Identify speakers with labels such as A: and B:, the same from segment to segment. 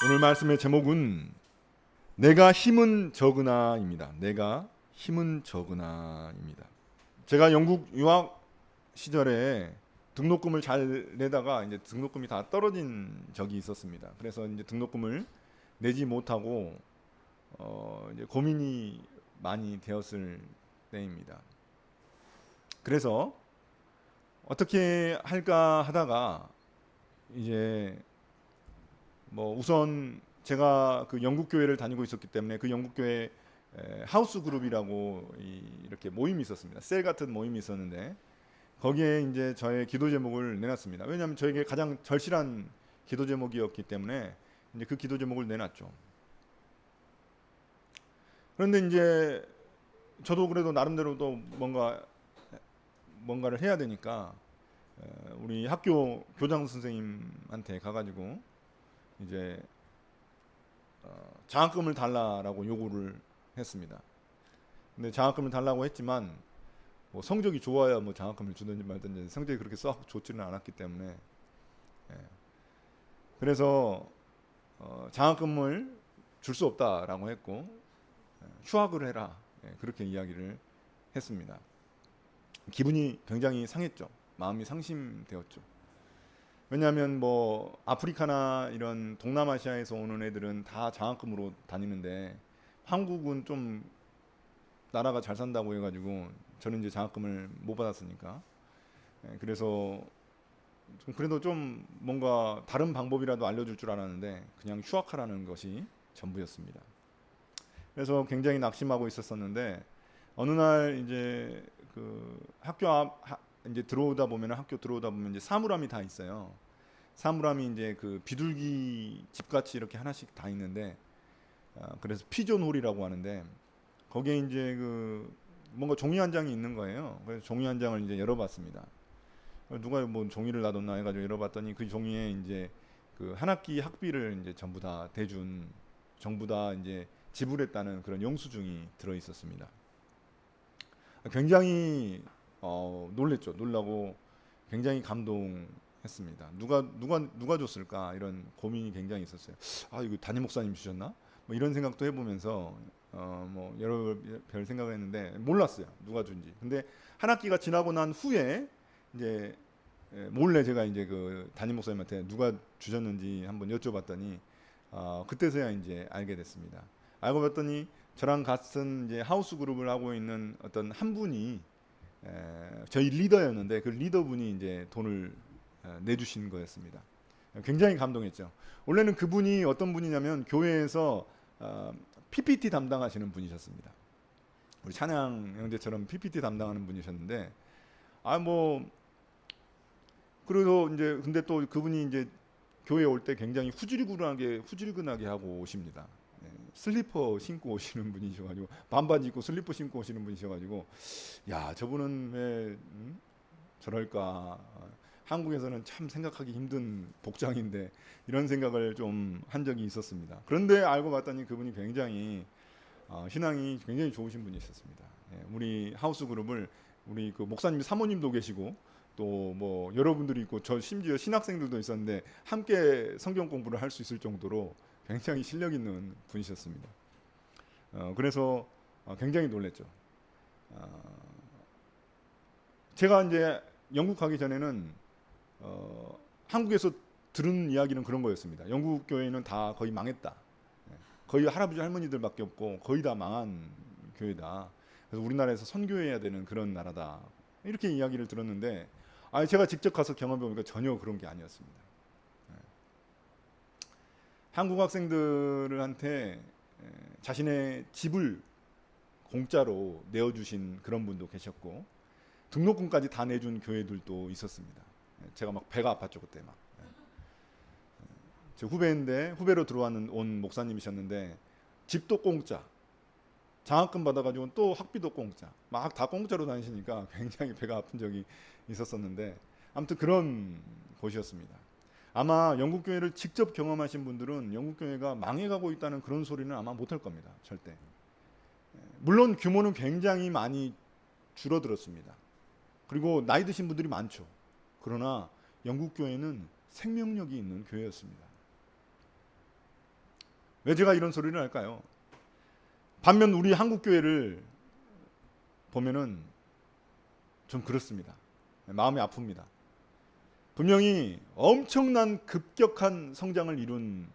A: 오늘 말씀의 제목은 내가 힘은 적으나입니다. 내가 힘은 적으나입니다. 제가 영국 유학 시절에 등록금을 잘 내다가 이제 등록금이 다 떨어진 적이 있었습니다. 그래서 이제 등록금을 내지 못하고 이제 고민이 많이 되었을 때입니다. 그래서 어떻게 할까 하다가 이제 뭐 우선 제가 그 영국 교회를 다니고 있었기 때문에 그 영국 교회 하우스 그룹이라고 이렇게 모임이 있었습니다. 셀 같은 모임이 있었는데 거기에 이제 저의 기도 제목을 내놨습니다. 왜냐하면 저에게 가장 절실한 기도 제목이었기 때문에 이제 그 기도 제목을 내놨죠. 그런데 이제 저도 그래도 나름대로 또 뭔가를 해야 되니까 우리 학교 교장 선생님한테 가가지고 이제 장학금을 달라라고 요구를 했습니다. 근데 장학금을 달라고 했지만 뭐 성적이 좋아야 뭐 장학금을 주든지 말든지 성적이 그렇게 썩 좋지는 않았기 때문에 그래서 장학금을 줄 수 없다라고 했고 휴학을 해라 그렇게 이야기를 했습니다. 기분이 굉장히 상했죠. 마음이 상심되었죠. 왜냐하면 뭐 아프리카나 이런 동남아시아에서 오는 애들은 다 장학금으로 다니는데 한국은 좀 나라가 잘 산다고 해가지고 저는 이제 장학금을 못 받았으니까 그래서 그래도 좀 뭔가 다른 방법이라도 알려줄 줄 알았는데 그냥 휴학하라는 것이 전부였습니다. 그래서 굉장히 낙심하고 있었었는데 어느 날 이제 그 학교 앞 이제 학교 들어오다 보면 이제 사물함이 다 있어요. 사물함이 이제 그 비둘기 집같이 이렇게 하나씩 다 있는데 그래서 피존홀이라고 하는데 거기에 이제 그 뭔가 종이 한 장이 있는 거예요. 그래서 종이 한 장을 이제 열어봤습니다. 누가 뭐 종이를 놔뒀나 해가지고 열어봤더니 그 종이에 이제 그 한 학기 학비를 이제 전부 다 대준 정부 다 이제 지불했다는 그런 영수증이 들어 있었습니다. 굉장히 놀랬죠. 놀라고 굉장히 감동했습니다. 누가 줬을까 이런 고민이 굉장히 있었어요. 아 이거 담임 목사님 주셨나? 뭐 이런 생각도 해보면서 뭐 여러 별 생각을 했는데 몰랐어요. 누가 준지. 근데 한 학기가 지나고 난 후에 이제 몰래 제가 이제 그 담임 목사님한테 누가 주셨는지 한번 여쭤봤더니 그때서야 이제 알게 됐습니다. 알고 봤더니 저랑 같은 이제 하우스 그룹을 하고 있는 어떤 한 분이 저희 리더였는데 그 리더분이 이제 돈을 내주신 거였습니다. 굉장히 감동했죠. 원래는 그분이 어떤 분이냐면 교회에서 PPT 담당하시는 분이셨습니다. 우리 찬양 형제처럼 PPT 담당하는 분이셨는데 뭐 그래서 이제 근데 또 그분이 이제 교회에 올 때 굉장히 후질근하게 하고 오십니다. 슬리퍼 신고 오시는 분이셔가지고 반바지 입고 슬리퍼 신고 오시는 분이셔가지고 야 저분은 왜 저럴까 한국에서는 참 생각하기 힘든 복장인데 이런 생각을 좀 한 적이 있었습니다. 그런데 알고 봤더니 그분이 굉장히 신앙이 굉장히 좋으신 분이셨습니다. 우리 하우스 그룹을 우리 그 목사님 사모님도 계시고 또 뭐 여러분들이 있고 저 심지어 신학생들도 있었는데 함께 성경 공부를 할 수 있을 정도로 굉장히 실력 있는 분이셨습니다. 그래서 굉장히 놀랬죠. 제가 이제 영국 가기 전에는 한국에서 들은 이야기는 그런 거였습니다. 영국 교회는 다 거의 망했다. 거의 할아버지 할머니들밖에 없고 거의 다 망한 교회다. 그래서 우리나라에서 선교해야 되는 그런 나라다. 이렇게 이야기를 들었는데 제가 직접 가서 경험해 보니까 전혀 그런 게 아니었습니다. 한국 학생들한테 자신의 집을 공짜로 내어주신 그런 분도 계셨고 등록금까지 다 내준 교회들도 있었습니다. 제가 막 배가 아팠죠 그때 막. 제 후배인데 후배로 온 목사님이셨는데 집도 공짜, 장학금 받아가지고 또 학비도 공짜, 막 다 공짜로 다니시니까 굉장히 배가 아픈 적이 있었었는데 아무튼 그런 곳이었습니다. 아마 영국 교회를 직접 경험하신 분들은 영국 교회가 망해가고 있다는 그런 소리는 아마 못할 겁니다. 절대. 물론 규모는 굉장히 많이 줄어들었습니다. 그리고 나이 드신 분들이 많죠. 그러나 영국 교회는 생명력이 있는 교회였습니다. 왜 제가 이런 소리를 할까요? 반면 우리 한국 교회를 보면은 좀 그렇습니다. 마음이 아픕니다. 분명히 엄청난 급격한 성장을 이룬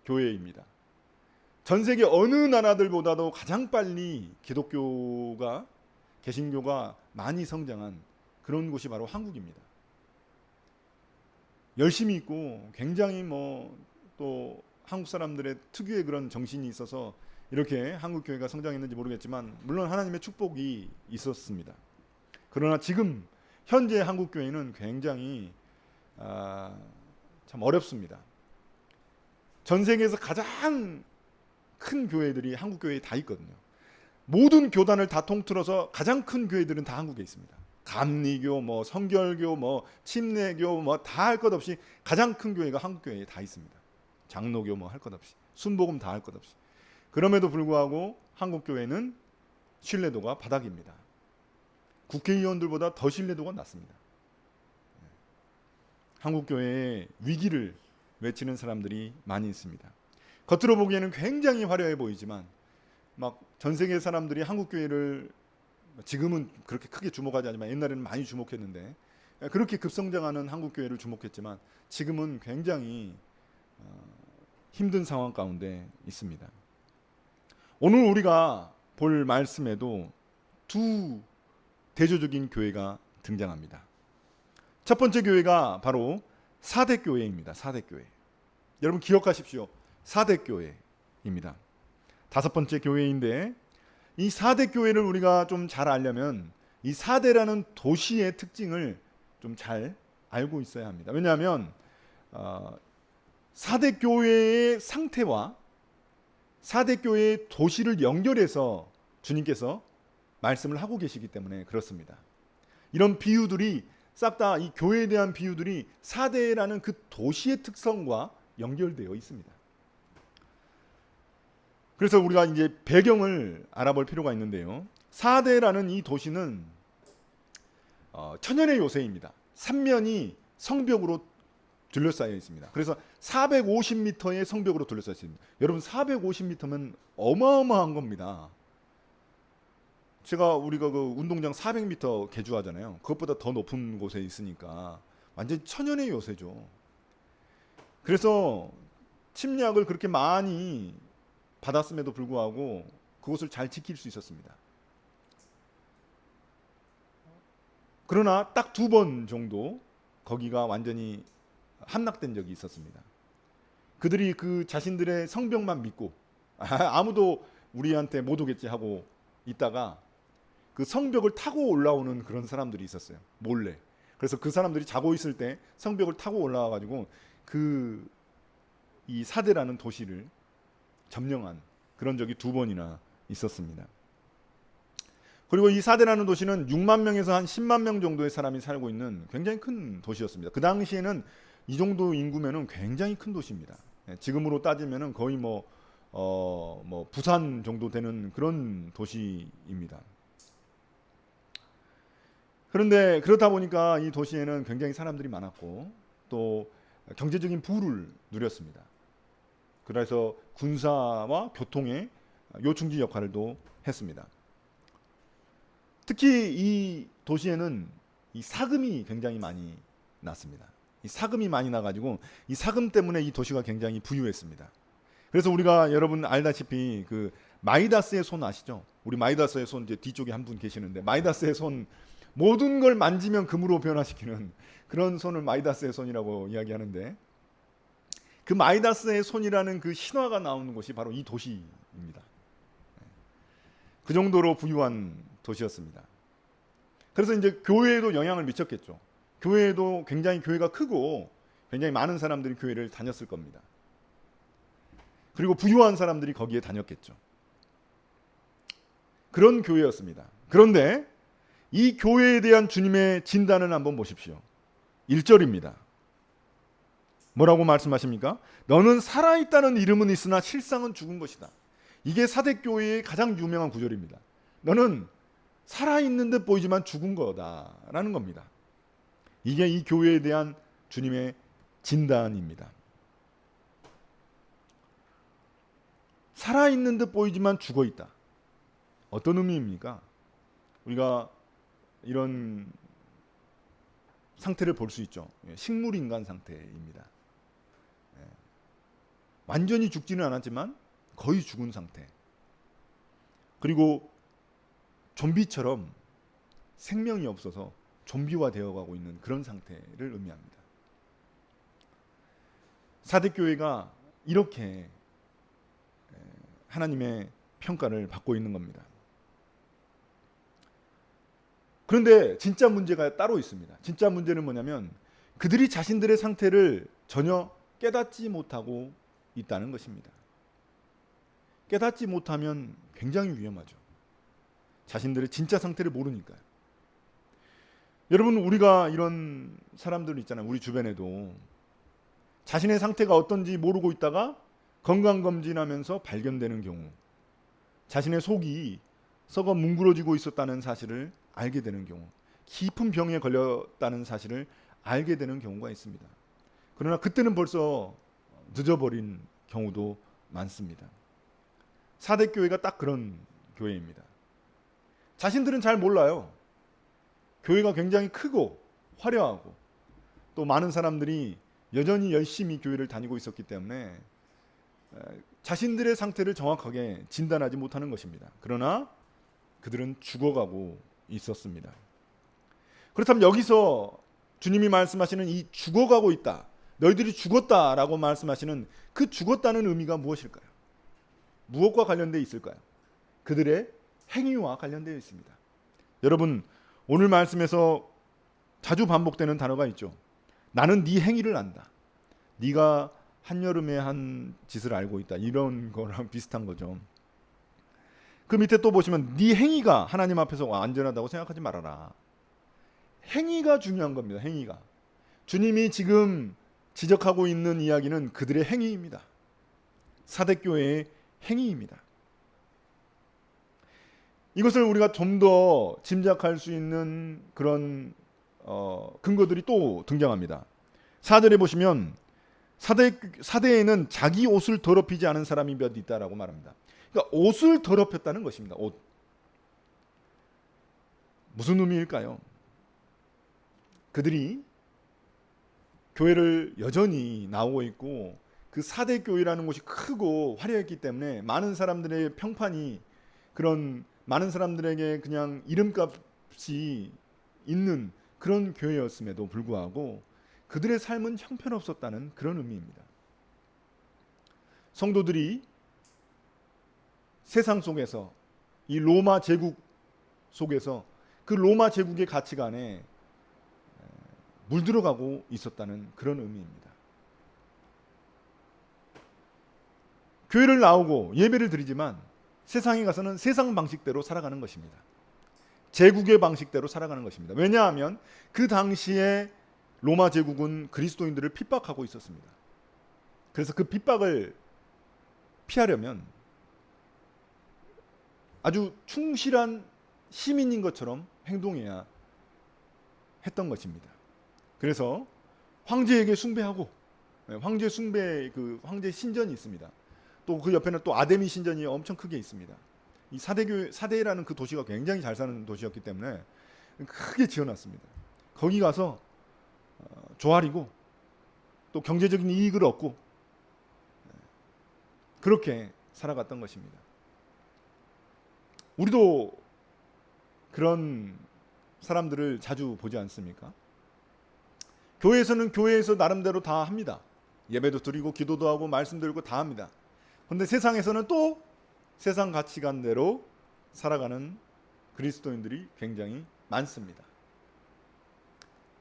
A: 교회입니다. 전 세계 어느 나라들보다도 가장 빨리 기독교가, 개신교가 많이 성장한 그런 곳이 바로 한국입니다. 열심히 있고 굉장히 또 한국 사람들의 특유의 그런 정신이 있어서 이렇게 한국 교회가 성장했는지 모르겠지만 물론 하나님의 축복이 있었습니다. 그러나 지금 현재 한국 교회는 굉장히 참 어렵습니다. 전 세계에서 가장 큰 교회들이 한국 교회에 다 있거든요. 모든 교단을 다 통틀어서 가장 큰 교회들은 다 한국에 있습니다. 감리교, 성결교, 침례교 다 할 것 없이 가장 큰 교회가 한국 교회에 다 있습니다. 장로교 할 것 없이, 순복음 다 할 것 없이. 그럼에도 불구하고 한국 교회는 신뢰도가 바닥입니다. 국회의원들보다 더 신뢰도가 낮습니다. 한국 교회의 위기를 외치는 사람들이 많이 있습니다. 겉으로 보기에는 굉장히 화려해 보이지만 막 전 세계 사람들이 한국 교회를 지금은 그렇게 크게 주목하지 않지만 옛날에는 많이 주목했는데 그렇게 급성장하는 한국 교회를 주목했지만 지금은 굉장히 힘든 상황 가운데 있습니다. 오늘 우리가 볼 말씀에도 두 대조적인 교회가 등장합니다. 첫 번째 교회가 바로 사대교회입니다. 사대교회. 여러분 기억하십시오. 사대교회입니다. 다섯 번째 교회인데 이 사대교회를 우리가 좀 잘 알려면 이 사대라는 도시의 특징을 좀 잘 알고 있어야 합니다. 왜냐하면 사대교회의 상태와 사대교회의 도시를 연결해서 주님께서 말씀을 하고 계시기 때문에 그렇습니다. 이런 비유들이 싹 다 이 교회에 대한 비유들이 사대라는 그 도시의 특성과 연결되어 있습니다. 그래서 우리가 이제 배경을 알아볼 필요가 있는데요. 사대라는 이 도시는 천연의 요새입니다. 삼면이 성벽으로 둘러싸여 있습니다. 그래서 450m의 성벽으로 둘러싸여 있습니다. 여러분 450m면 어마어마한 겁니다. 우리가 그 운동장 400m 개주하잖아요. 그것보다 더 높은 곳에 있으니까 완전 천연의 요새죠. 그래서 침략을 그렇게 많이 받았음에도 불구하고 그것을 잘 지킬 수 있었습니다. 그러나 딱 2번 정도 거기가 완전히 함락된 적이 있었습니다. 그들이 그 자신들의 성벽만 믿고 아무도 우리한테 못 오겠지 하고 있다가 그 성벽을 타고 올라오는 그런 사람들이 있었어요. 몰래. 그래서 그 사람들이 자고 있을 때 성벽을 타고 올라와 가지고 이 사대라는 도시를 점령한 그런 적이 2번이나 있었습니다. 그리고 이 사대라는 도시는 6만 명에서 한 10만 명 정도의 사람이 살고 있는 굉장히 큰 도시였습니다. 그 당시에는 이 정도 인구면은 굉장히 큰 도시입니다. 지금으로 따지면은 거의 부산 정도 되는 그런 도시입니다. 그런데 그렇다 보니까 이 도시에는 굉장히 사람들이 많았고 또 경제적인 부를 누렸습니다. 그래서 군사와 교통의 요충지 역할도 했습니다. 특히 이 도시에는 이 사금이 굉장히 많이 났습니다. 이 사금이 많이 나가지고 이 사금 때문에 이 도시가 굉장히 부유했습니다. 그래서 우리가 여러분 알다시피 그 마이다스의 손 아시죠? 우리 마이다스의 손 이제 뒤쪽에 한 분 계시는데 마이다스의 손 모든 걸 만지면 금으로 변화시키는 그런 손을 마이다스의 손이라고 이야기하는데 그 마이다스의 손이라는 그 신화가 나오는 곳이 바로 이 도시입니다. 그 정도로 부유한 도시였습니다. 그래서 이제 교회에도 영향을 미쳤겠죠. 교회에도 굉장히 교회가 크고 굉장히 많은 사람들이 교회를 다녔을 겁니다. 그리고 부유한 사람들이 거기에 다녔겠죠. 그런 교회였습니다. 그런데 이 교회에 대한 주님의 진단을 한번 보십시오. 1절입니다. 뭐라고 말씀하십니까? 너는 살아있다는 이름은 있으나 실상은 죽은 것이다. 이게 사대교회의 가장 유명한 구절입니다. 너는 살아있는 듯 보이지만 죽은 거다라는 겁니다. 이게 이 교회에 대한 주님의 진단입니다. 살아있는 듯 보이지만 죽어 있다. 어떤 의미입니까? 우리가 이런 상태를 볼 수 있죠. 식물인간 상태입니다. 완전히 죽지는 않았지만 거의 죽은 상태. 그리고 좀비처럼 생명이 없어서 좀비화 되어가고 있는 그런 상태를 의미합니다. 사대교회가 이렇게 하나님의 평가를 받고 있는 겁니다. 그런데 진짜 문제가 따로 있습니다. 진짜 문제는 뭐냐면 그들이 자신들의 상태를 전혀 깨닫지 못하고 있다는 것입니다. 깨닫지 못하면 굉장히 위험하죠. 자신들의 진짜 상태를 모르니까요. 여러분, 우리가 이런 사람들 있잖아요. 우리 주변에도 자신의 상태가 어떤지 모르고 있다가 건강검진하면서 발견되는 경우, 자신의 속이 썩어 뭉그러지고 있었다는 사실을 알게 되는 경우, 깊은 병에 걸렸다는 사실을 알게 되는 경우가 있습니다. 그러나 그때는 벌써 늦어버린 경우도 많습니다. 사대교회가 딱 그런 교회입니다. 자신들은 잘 몰라요. 교회가 굉장히 크고 화려하고 또 많은 사람들이 여전히 열심히 교회를 다니고 있었기 때문에 자신들의 상태를 정확하게 진단하지 못하는 것입니다. 그러나 그들은 죽어가고 있었습니다. 그렇다면 여기서 주님이 말씀하시는 이 죽어가고 있다, 너희들이 죽었다라고 말씀하시는 그 죽었다는 의미가 무엇일까요? 무엇과 관련되어 있을까요? 그들의 행위와 관련되어 있습니다. 여러분, 오늘 말씀에서 자주 반복되는 단어가 있죠. 나는 네 행위를 안다. 네가 한여름에 한 짓을 알고 있다. 이런 거랑 비슷한 거죠. 그 밑에 또 보시면 네 행위가 하나님 앞에서 안전하다고 생각하지 말아라. 행위가 중요한 겁니다. 행위가. 주님이 지금 지적하고 있는 이야기는 그들의 행위입니다. 사대교회의 행위입니다. 이것을 우리가 좀 더 짐작할 수 있는 그런 근거들이 또 등장합니다. 4절에 보시면 사대에는 자기 옷을 더럽히지 않은 사람이 몇 있다라고 말합니다. 그러니까 옷을 더럽혔다는 것입니다. 옷. 무슨 의미일까요? 그들이 교회를 여전히 나오고 있고 그 사대교회라는 곳이 크고 화려했기 때문에 많은 사람들의 평판이, 그런 많은 사람들에게 그냥 이름값이 있는 그런 교회였음에도 불구하고 그들의 삶은 형편없었다는 그런 의미입니다. 성도들이 세상 속에서, 이 로마 제국 속에서 그 로마 제국의 가치관에 물들어가고 있었다는 그런 의미입니다. 교회를 나오고 예배를 드리지만 세상에 가서는 세상 방식대로 살아가는 것입니다. 제국의 방식대로 살아가는 것입니다. 왜냐하면 그 당시에 로마 제국은 그리스도인들을 핍박하고 있었습니다. 그래서 그 핍박을 피하려면 아주 충실한 시민인 것처럼 행동해야 했던 것입니다. 그래서 황제에게 숭배하고, 황제 숭배, 그 황제 신전이 있습니다. 또 그 옆에는 또 아데미 신전이 엄청 크게 있습니다. 이 사대라는 그 도시가 굉장히 잘 사는 도시였기 때문에 크게 지어놨습니다. 거기 가서 조아리고 또 경제적인 이익을 얻고 그렇게 살아갔던 것입니다. 우리도 그런 사람들을 자주 보지 않습니까? 교회에서는 교회에서 나름대로 다 합니다. 예배도 드리고 기도도 하고 말씀 드리고 다 합니다. 그런데 세상에서는 또 세상 가치관대로 살아가는 그리스도인들이 굉장히 많습니다.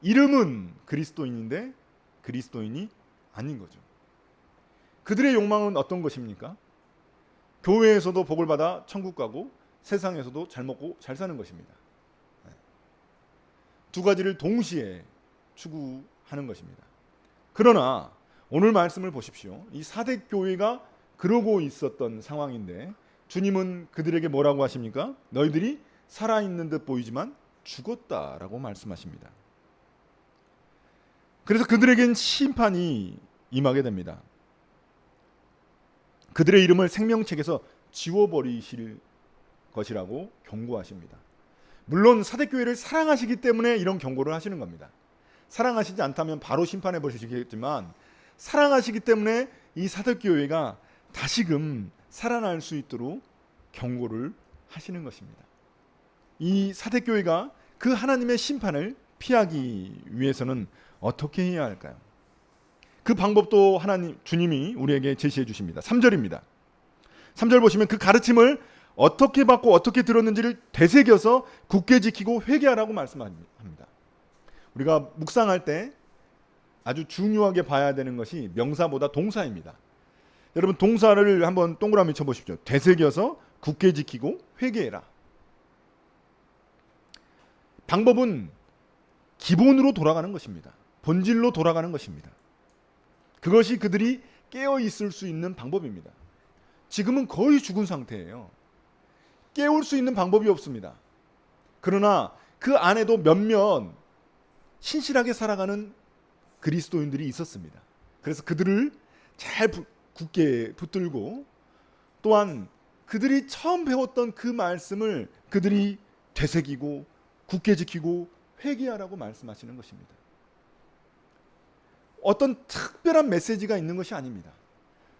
A: 이름은 그리스도인인데 그리스도인이 아닌 거죠. 그들의 욕망은 어떤 것입니까? 교회에서도 복을 받아 천국 가고 세상에서도 잘 먹고 잘 사는 것입니다. 두 가지를 동시에 추구하는 것입니다. 그러나 오늘 말씀을 보십시오. 이 사대교회가 그러고 있었던 상황인데 주님은 그들에게 뭐라고 하십니까? 너희들이 살아있는 듯 보이지만 죽었다라고 말씀하십니다. 그래서 그들에겐 심판이 임하게 됩니다. 그들의 이름을 생명책에서 지워버리실 것이라고 경고하십니다. 물론 사대교회를 사랑하시기 때문에 이런 경고를 하시는 겁니다. 사랑하시지 않다면 바로 심판해 버리시겠지만 사랑하시기 때문에 이 사대교회가 다시금 살아날 수 있도록 경고를 하시는 것입니다. 이 사대교회가 그 하나님의 심판을 피하기 위해서는 어떻게 해야 할까요? 그 방법도 주님이 우리에게 제시해 주십니다. 3절입니다. 3절 보시면 그 가르침을 어떻게 받고 어떻게 들었는지를 되새겨서 굳게 지키고 회개하라고 말씀합니다. 우리가 묵상할 때 아주 중요하게 봐야 되는 것이 명사보다 동사입니다. 여러분 동사를 한번 동그라미 쳐보십시오. 되새겨서 굳게 지키고 회개해라. 방법은 기본으로 돌아가는 것입니다. 본질로 돌아가는 것입니다. 그것이 그들이 깨어 있을 수 있는 방법입니다. 지금은 거의 죽은 상태예요. 깨울 수 있는 방법이 없습니다. 그러나 그 안에도 몇몇 신실하게 살아가는 그리스도인들이 있었습니다. 그래서 그들을 잘 굳게 붙들고 또한 그들이 처음 배웠던 그 말씀을 그들이 되새기고 굳게 지키고 회개하라고 말씀하시는 것입니다. 어떤 특별한 메시지가 있는 것이 아닙니다.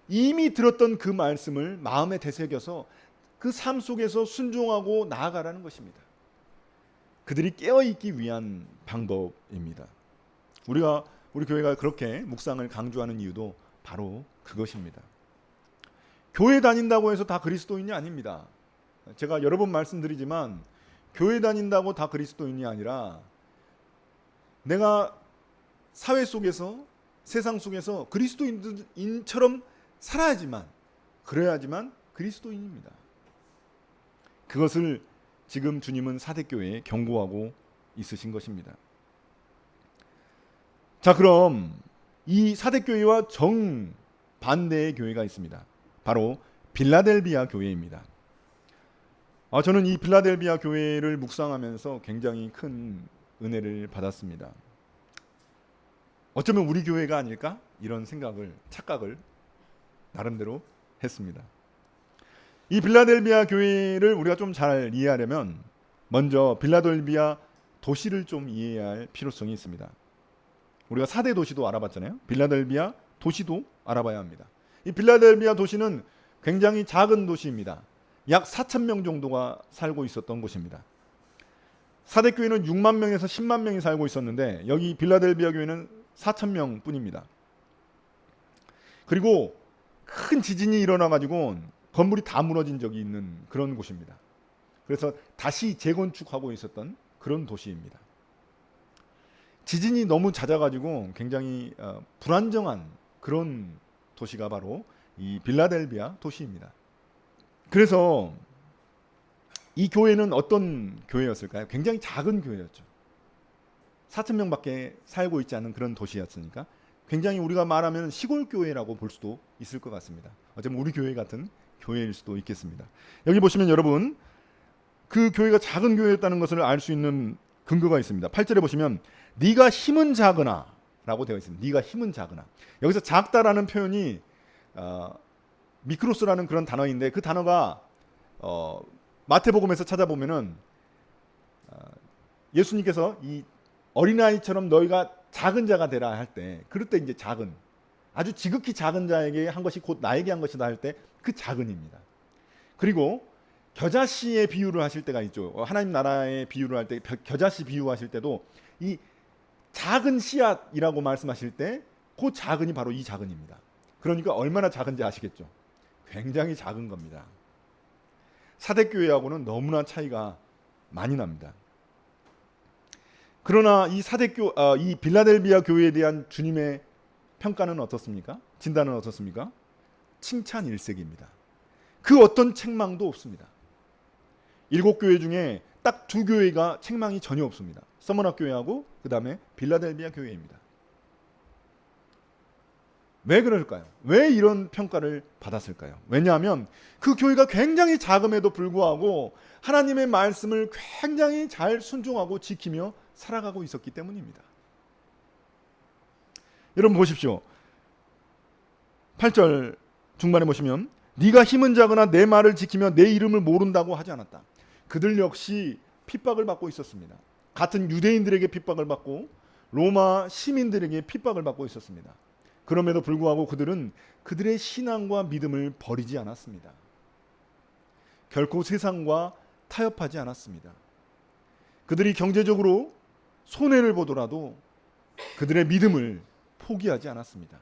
A: 이미 들었던 그 말씀을 마음에 되새겨서 그 삶 속에서 순종하고 나아가라는 것입니다. 그들이 깨어있기 위한 방법입니다. 우리 교회가 그렇게 묵상을 강조하는 이유도 바로 그것입니다. 교회 다닌다고 해서 다 그리스도인이 아닙니다. 제가 여러 번 말씀드리지만 교회 다닌다고 다 그리스도인이 아니라 내가 사회 속에서 세상 속에서 그리스도인처럼 그래야지만 그리스도인입니다. 그것을 지금 주님은 사대교회에 경고하고 있으신 것입니다. 자, 그럼 이 사대교회와 정반대의 교회가 있습니다. 바로 빌라델비아 교회입니다. 저는 이 빌라델비아 교회를 묵상하면서 굉장히 큰 은혜를 받았습니다. 어쩌면 우리 교회가 아닐까? 이런 착각을 나름대로 했습니다. 이 빌라델비아 교회를 우리가 좀 잘 이해하려면 먼저 빌라델비아 도시를 좀 이해해야 할 필요성이 있습니다. 우리가 4대 도시도 알아봤잖아요. 빌라델비아 도시도 알아봐야 합니다. 이 빌라델비아 도시는 굉장히 작은 도시입니다. 약 4,000명 정도가 살고 있었던 곳입니다. 사대교회는 6만 명에서 10만 명이 살고 있었는데 여기 빌라델비아 교회는 4,000명 뿐입니다. 그리고 큰 지진이 일어나가지고 건물이 다 무너진 적이 있는 그런 곳입니다. 그래서 다시 재건축하고 있었던 그런 도시입니다. 지진이 너무 잦아가지고 굉장히 불안정한 그런 도시가 바로 이 빌라델비아 도시입니다. 그래서 이 교회는 어떤 교회였을까요? 굉장히 작은 교회였죠. 4,000명밖에 살고 있지 않은 그런 도시였으니까 굉장히 우리가 말하면 시골 교회라고 볼 수도 있을 것 같습니다. 어쩌면 우리 교회 같은 교회일 수도 있겠습니다. 여기 보시면 여러분 그 교회가 작은 교회였다는 것을 알 수 있는 근거가 있습니다. 8절에 보시면 네가 힘은 작으나 라고 되어 있습니다. 네가 힘은 작으나. 여기서 작다라는 표현이 미크로스라는 그런 단어인데 그 단어가 마태복음에서 찾아보면은 예수님께서 이 어린아이처럼 너희가 작은 자가 되라 할 때 그럴 때 이제 작은 아주 지극히 작은 자에게 한 것이 곧 나에게 한 것이다 할 때 그 작은입니다. 그리고 겨자씨의 비유를 하실 때가 있죠. 하나님 나라의 비유를 할 때 겨자씨 비유하실 때도 이 작은 씨앗이라고 말씀하실 때 그 작은이 바로 이 작은입니다. 그러니까 얼마나 작은지 아시겠죠. 굉장히 작은 겁니다. 사대교회하고는 너무나 차이가 많이 납니다. 그러나 이 빌라델비아 교회에 대한 주님의 평가는 어떻습니까? 진단은 어떻습니까? 칭찬 일색입니다. 그 어떤 책망도 없습니다. 7교회 중에 딱 2교회가 책망이 전혀 없습니다. 서머나 교회하고 그 다음에 빌라델비아 교회입니다. 왜 그럴까요? 왜 이런 평가를 받았을까요? 왜냐하면 그 교회가 굉장히 작음에도 불구하고 하나님의 말씀을 굉장히 잘 순종하고 지키며 살아가고 있었기 때문입니다. 여러분 보십시오. 8절 중반에 보시면 네가 힘은 작으나 내 말을 지키며 내 이름을 모른다고 하지 않았다. 그들 역시 핍박을 받고 있었습니다. 같은 유대인들에게 핍박을 받고 로마 시민들에게 핍박을 받고 있었습니다. 그럼에도 불구하고 그들은 그들의 신앙과 믿음을 버리지 않았습니다. 결코 세상과 타협하지 않았습니다. 그들이 경제적으로 손해를 보더라도 그들의 믿음을 포기하지 않았습니다.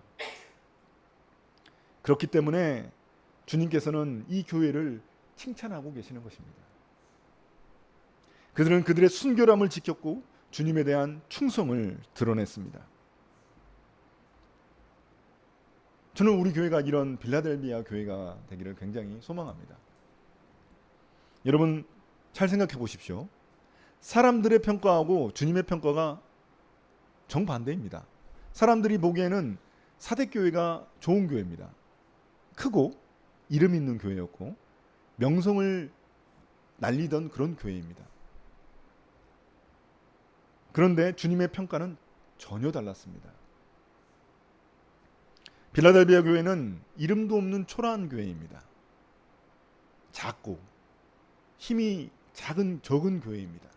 A: 그렇기 때문에 주님께서는 이 교회를 칭찬하고 계시는 것입니다. 그들은 그들의 순결함을 지켰고 주님에 대한 충성을 드러냈습니다. 저는 우리 교회가 이런 빌라델비아 교회가 되기를 굉장히 소망합니다. 여러분 잘 생각해 보십시오. 사람들의 평가하고 주님의 평가가 정반대입니다. 사람들이 보기에는 사대교회가 좋은 교회입니다. 크고 이름 있는 교회였고 명성을 날리던 그런 교회입니다. 그런데 주님의 평가는 전혀 달랐습니다. 빌라델비아 교회는 이름도 없는 초라한 교회입니다. 작고 힘이 적은 교회입니다.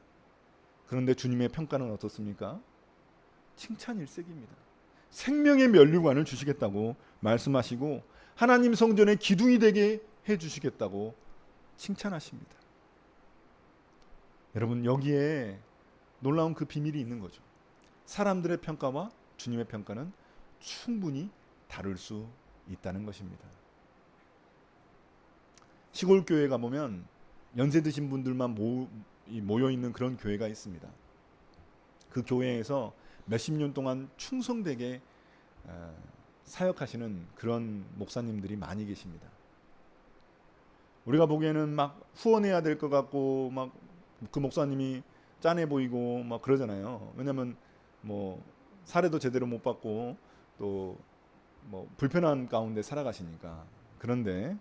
A: 그런데 주님의 평가는 어떻습니까? 칭찬일색입니다. 생명의 면류관을 주시겠다고 말씀하시고 하나님 성전의 기둥이 되게 해주시겠다고 칭찬하십니다. 여러분 여기에 놀라운 그 비밀이 있는 거죠. 사람들의 평가와 주님의 평가는 충분히 다를 수 있다는 것입니다. 시골 교회 가보면 연세 드신 분들만 모여있는 그런 교회가 있습니다. 그 교회에서 몇십 년 동안 충성되게 사역하시는 그런 목사님들이 많이 계십니다. 우리가 보기에는 막 후원해야 될 것 같고 막 그 목사님이 짠해 보이고 막 그러잖아요. 왜냐하면 뭐 사례도 제대로 못 받고 또 뭐 불편한 가운데 살아가시니까. 그런데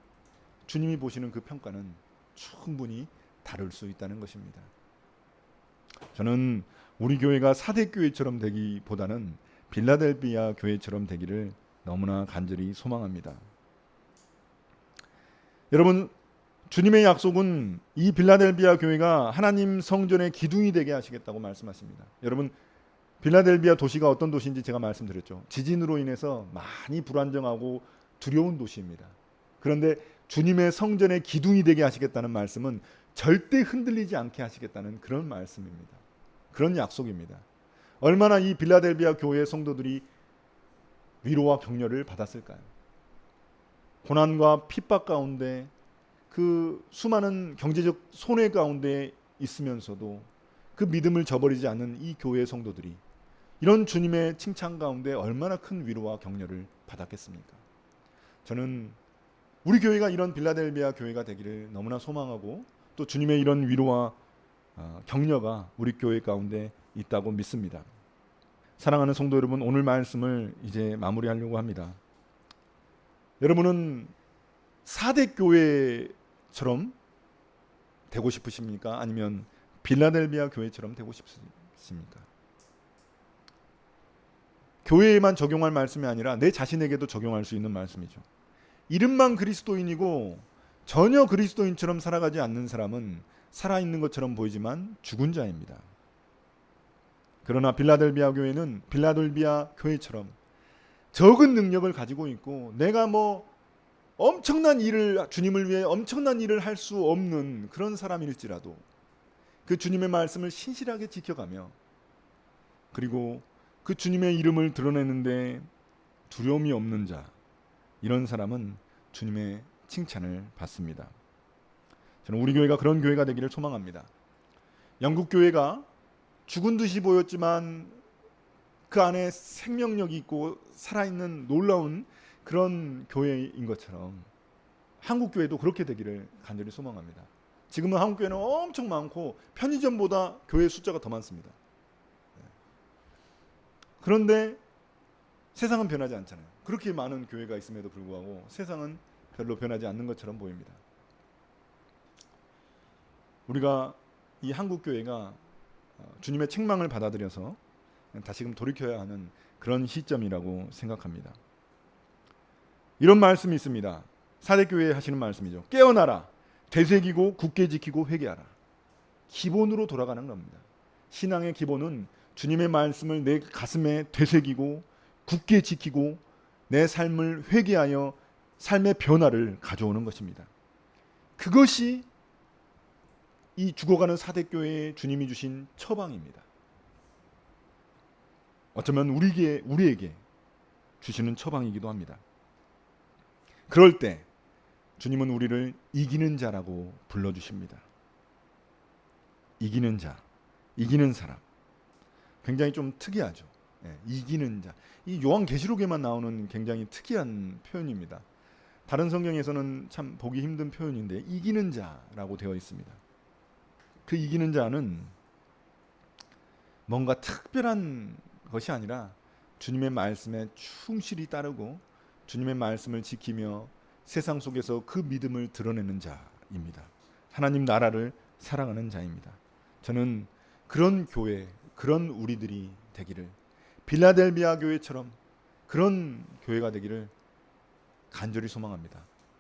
A: 주님이 보시는 그 평가는 충분히 다를 수 있다는 것입니다. 저는 우리 교회가 사대교회처럼 되기보다는 빌라델비아 교회처럼 되기를 너무나 간절히 소망합니다. 여러분 주님의 약속은 이 빌라델비아 교회가 하나님 성전의 기둥이 되게 하시겠다고 말씀하십니다. 여러분 빌라델비아 도시가 어떤 도시인지 제가 말씀드렸죠. 지진으로 인해서 많이 불안정하고 두려운 도시입니다. 그런데 주님의 성전의 기둥이 되게 하시겠다는 말씀은 절대 흔들리지 않게 하시겠다는 그런 말씀입니다. 그런 약속입니다. 얼마나 이 빌라델비아 교회의 성도들이 위로와 격려를 받았을까요? 고난과 핍박 가운데 그 수많은 경제적 손해 가운데 있으면서도 그 믿음을 저버리지 않는 이 교회의 성도들이 이런 주님의 칭찬 가운데 얼마나 큰 위로와 격려를 받았겠습니까? 저는 우리 교회가 이런 빌라델비아 교회가 되기를 너무나 소망하고 또 주님의 이런 위로와 격려가 우리 교회 가운데 있다고 믿습니다. 사랑하는 성도 여러분, 오늘 말씀을 이제 마무리하려고 합니다. 여러분은 사대교회처럼 되고 싶으십니까? 아니면 빌라델비아 교회처럼 되고 싶으십니까? 교회에만 적용할 말씀이 아니라 내 자신에게도 적용할 수 있는 말씀이죠. 이름만 그리스도인이고 전혀 그리스도인처럼 살아가지 않는 사람은 살아있는 것처럼 보이지만 죽은 자입니다. 그러나 빌라델비아 교회는 빌라델비아 교회처럼 적은 능력을 가지고 있고 내가 뭐 엄청난 일을 주님을 위해 엄청난 일을 할 수 없는 그런 사람일지라도 그 주님의 말씀을 신실하게 지켜가며 그리고 그 주님의 이름을 드러내는데 두려움이 없는 자, 이런 사람은 주님의 칭찬을 받습니다. 저는 우리 교회가 그런 교회가 되기를 소망합니다. 영국 교회가 죽은 듯이 보였지만 그 안에 생명력이 있고 살아있는 놀라운 그런 교회인 것처럼 한국 교회도 그렇게 되기를 간절히 소망합니다. 지금은 한국 교회는 엄청 많고 편의점보다 교회 숫자가 더 많습니다. 그런데 세상은 변하지 않잖아요. 그렇게 많은 교회가 있음에도 불구하고 세상은 별로 변하지 않는 것처럼 보입니다. 우리가 이 한국 교회가 주님의 책망을 받아들여서 다시금 돌이켜야 하는 그런 시점이라고 생각합니다. 이런 말씀이 있습니다. 사대교회에 하시는 말씀이죠. 깨어나라. 되새기고 굳게 지키고 회개하라. 기본으로 돌아가는 겁니다. 신앙의 기본은 주님의 말씀을 내 가슴에 되새기고 굳게 지키고 내 삶을 회개하여 삶의 변화를 가져오는 것입니다. 그것이 이 죽어가는 사대교회에 주님이 주신 처방입니다. 어쩌면 우리에게 주시는 처방이기도 합니다. 그럴 때 주님은 우리를 이기는 자라고 불러주십니다. 이기는 자, 이기는 사람. 굉장히 좀 특이하죠. 이기는 자. 이 요한계시록에만 나오는 굉장히 특이한 표현입니다. 다른 성경에서는 참 보기 힘든 표현인데 이기는 자라고 되어 있습니다. 그 이기는 자는 뭔가 특별한 것이 아니라 주님의 말씀에 충실히 따르고 주님의 말씀을 지키며 세상 속에서 그 믿음을 드러내는 자입니다. 하나님 나라를 사랑하는 자입니다. 저는 그런 교회, 그런 우리들이 되기를, 빌라델비아 교회처럼 그런 교회가 되기를 간절히 소망합니다.